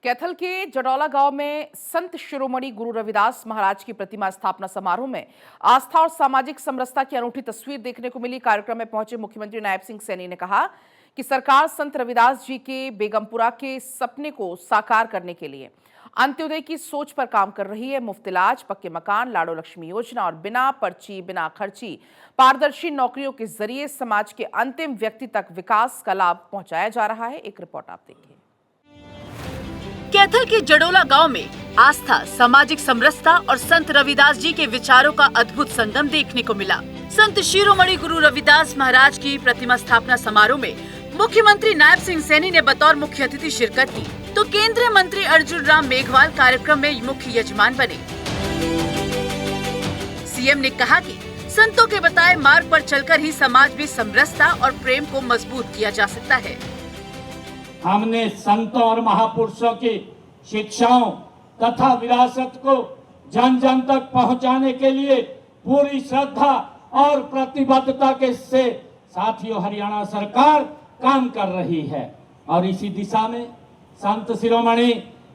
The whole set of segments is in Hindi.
कैथल के जडौला गांव में संत शिरोमणि गुरु रविदास महाराज की प्रतिमा स्थापना समारोह में आस्था और सामाजिक समरसता की अनूठी तस्वीर देखने को मिली। कार्यक्रम में पहुंचे मुख्यमंत्री नायब सिंह सैनी ने कहा कि सरकार संत रविदास जी के बेगमपुरा के सपने को साकार करने के लिए अंत्योदय की सोच पर काम कर रही है। मुफ्त इलाज, पक्के मकान, लाडो लक्ष्मी योजना और बिना पर्ची बिना खर्ची पारदर्शी नौकरियों के जरिए समाज के अंतिम व्यक्ति तक विकास का लाभ पहुंचाया जा रहा है। एक रिपोर्ट आप देखिए। कैथल के जडोला गांव में आस्था, सामाजिक समरसता और संत रविदास जी के विचारों का अद्भुत संगम देखने को मिला। संत शिरोमणि गुरु रविदास महाराज की प्रतिमा स्थापना समारोह में मुख्यमंत्री नायब सिंह सैनी ने बतौर मुख्य अतिथि शिरकत की, तो केंद्रीय मंत्री अर्जुन राम मेघवाल कार्यक्रम में मुख्य यजमान बने। सीएम ने कहा कि संतों के बताए मार्ग पर चलकर ही समाज में समरसता और प्रेम को मजबूत किया जा सकता है। हमने संतों और महापुरुषों की शिक्षाओं तथा विरासत को जन जन तक पहुंचाने के लिए पूरी श्रद्धा और प्रतिबद्धता के से साथियों हरियाणा सरकार काम कर रही है और इसी दिशा में संत शिरोमणि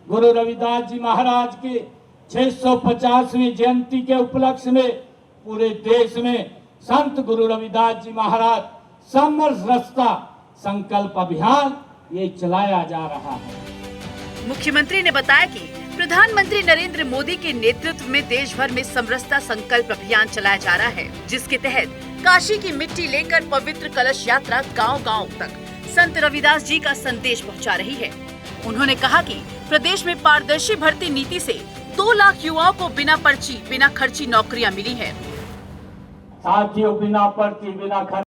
गुरु रविदास जी महाराज की 650वीं जयंती के उपलक्ष्य में पूरे देश में संत गुरु रविदास जी महाराज समरसता संकल्प अभियान ये चलाया जा रहा है। मुख्यमंत्री ने बताया कि प्रधानमंत्री नरेंद्र मोदी के नेतृत्व में देश भर में समरसता संकल्प अभियान चलाया जा रहा है, जिसके तहत काशी की मिट्टी लेकर पवित्र कलश यात्रा गांव-गांव तक संत रविदास जी का संदेश पहुंचा रही है। उन्होंने कहा कि प्रदेश में पारदर्शी भर्ती नीति से 2 लाख युवाओं को बिना पर्ची बिना खर्ची नौकरियां मिली है। साथियों बिना पर्ची बिना खर्ची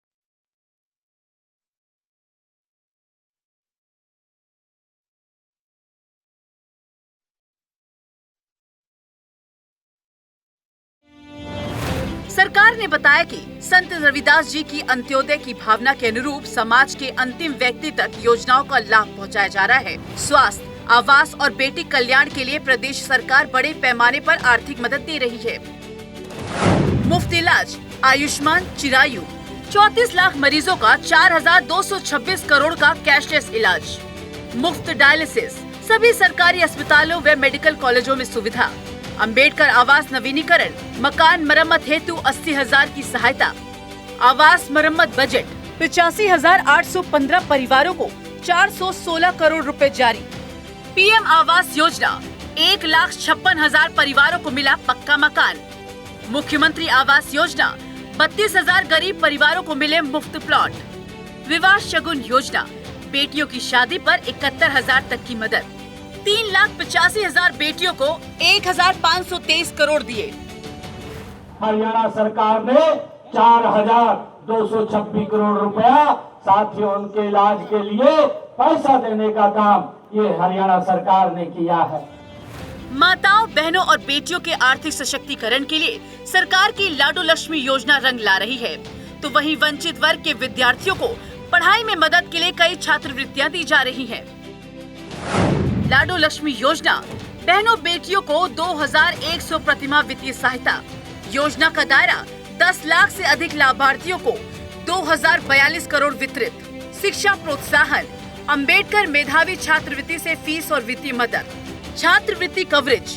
सरकार ने बताया कि संत रविदास जी की अंत्योदय की भावना के अनुरूप समाज के अंतिम व्यक्ति तक योजनाओं का लाभ पहुंचाया जा रहा है। स्वास्थ्य, आवास और बेटी कल्याण के लिए प्रदेश सरकार बड़े पैमाने पर आर्थिक मदद दे रही है। मुफ्त इलाज, आयुष्मान चिरायु, 34 लाख मरीजों का 4,226 करोड़ का कैशलेस इलाज, मुफ्त डायलिसिस, सभी सरकारी अस्पतालों व मेडिकल कॉलेजों में सुविधा, अंबेडकर आवास नवीनीकरण, मकान मरम्मत हेतु 80,000 की सहायता, आवास मरम्मत बजट 85,815 परिवारों को 416 करोड़ रुपए जारी। पीएम आवास योजना 1,56,000 परिवारों को मिला पक्का मकान। मुख्यमंत्री आवास योजना 32,000 गरीब परिवारों को मिले मुफ्त प्लॉट। विवाह शगुन योजना, बेटियों की शादी पर 71,000 तक की मदद। 3,85,000 बेटियों को 1,523 करोड़ दिए। हरियाणा सरकार ने 4,226 करोड़ रुपया साथियों उनके इलाज के लिए पैसा देने का काम ये हरियाणा सरकार ने किया है। माताओं, बहनों और बेटियों के आर्थिक सशक्तिकरण के लिए सरकार की लाडो लक्ष्मी योजना रंग ला रही है, तो वहीं वंचित वर्ग के विद्यार्थियों को पढ़ाई में मदद के लिए कई छात्रवृत्तियां दी जा रही हैं। लाडो लक्ष्मी योजना, बहनों बेटियों को 2,100 प्रतिमाह वित्तीय सहायता। योजना का दायरा 10 लाख से अधिक लाभार्थियों को 2,042 करोड़ वितरित। शिक्षा प्रोत्साहन, अंबेडकर मेधावी छात्रवृत्ति से फीस और वित्तीय मदद, छात्रवृत्ति कवरेज,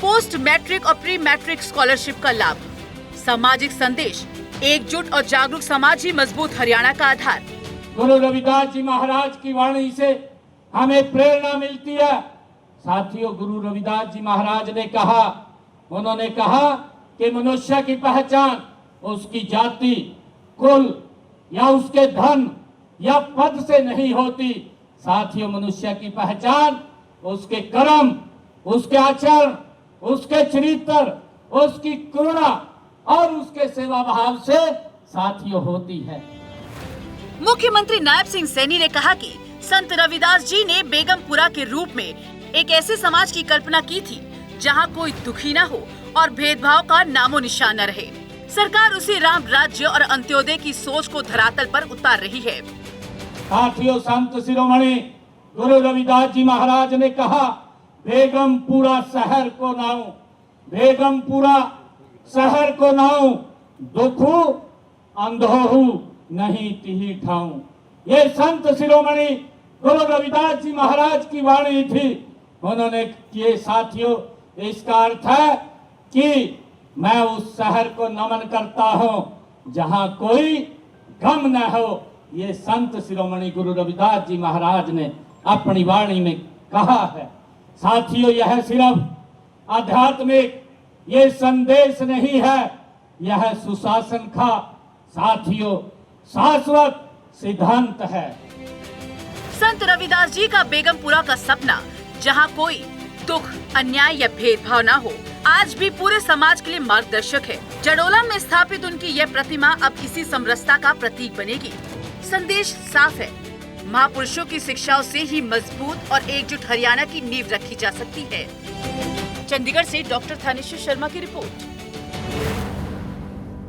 पोस्ट मैट्रिक और प्री मैट्रिक स्कॉलरशिप का लाभ। सामाजिक संदेश, एकजुट और जागरूक समाज ही मजबूत हरियाणा का आधार। गुरु रविदास जी महाराज की वाणी से हमें प्रेरणा मिलती है। साथियों गुरु रविदास जी महाराज ने कहा, उन्होंने कहा कि मनुष्य की पहचान उसकी जाति, कुल या उसके धन या पद से नहीं होती। साथियों मनुष्य की पहचान उसके कर्म, उसके आचरण, उसके चरित्र, उसकी करुणा और उसके सेवा भाव से साथियों होती है। मुख्यमंत्री नायब सिंह सैनी ने कहा कि संत रविदास जी ने बेगमपुरा के रूप में एक ऐसे समाज की कल्पना की थी जहां कोई दुखी न हो और भेदभाव का नामो निशान न रहे। सरकार उसी राम राज्य और अंत्योदय की सोच को धरातल पर उतार रही है। साथियों संत शिरोमणि गुरु रविदास जी महाराज ने कहा, बेगमपुरा शहर को नाऊ, बेगमपुरा शहर को नाऊ, दुखू अंधोहू नहीं तिही ठाऊ। ये संत शिरोमणि गुरु रविदास जी महाराज की वाणी थी। उन्होंने किए साथियों, इसका अर्थ है कि मैं उस शहर को नमन करता हूं जहां कोई गम न हो। ये संत शिरोमणि गुरु रविदास जी महाराज ने अपनी वाणी में कहा है। साथियों, यह सिर्फ आध्यात्मिक ये संदेश नहीं है, यह सुशासन का साथियों शाश्वत सिद्धांत है। संत रविदास जी का बेगमपुरा का सपना, जहां कोई दुख, अन्याय या भेदभाव न हो, आज भी पूरे समाज के लिए मार्गदर्शक है। जडोला में स्थापित उनकी यह प्रतिमा अब इसी समरसता का प्रतीक बनेगी। संदेश साफ है, महापुरुषों की शिक्षाओं से ही मजबूत और एकजुट हरियाणा की नींव रखी जा सकती है। चंडीगढ़ से डॉक्टर थानेश्वर शर्मा की रिपोर्ट।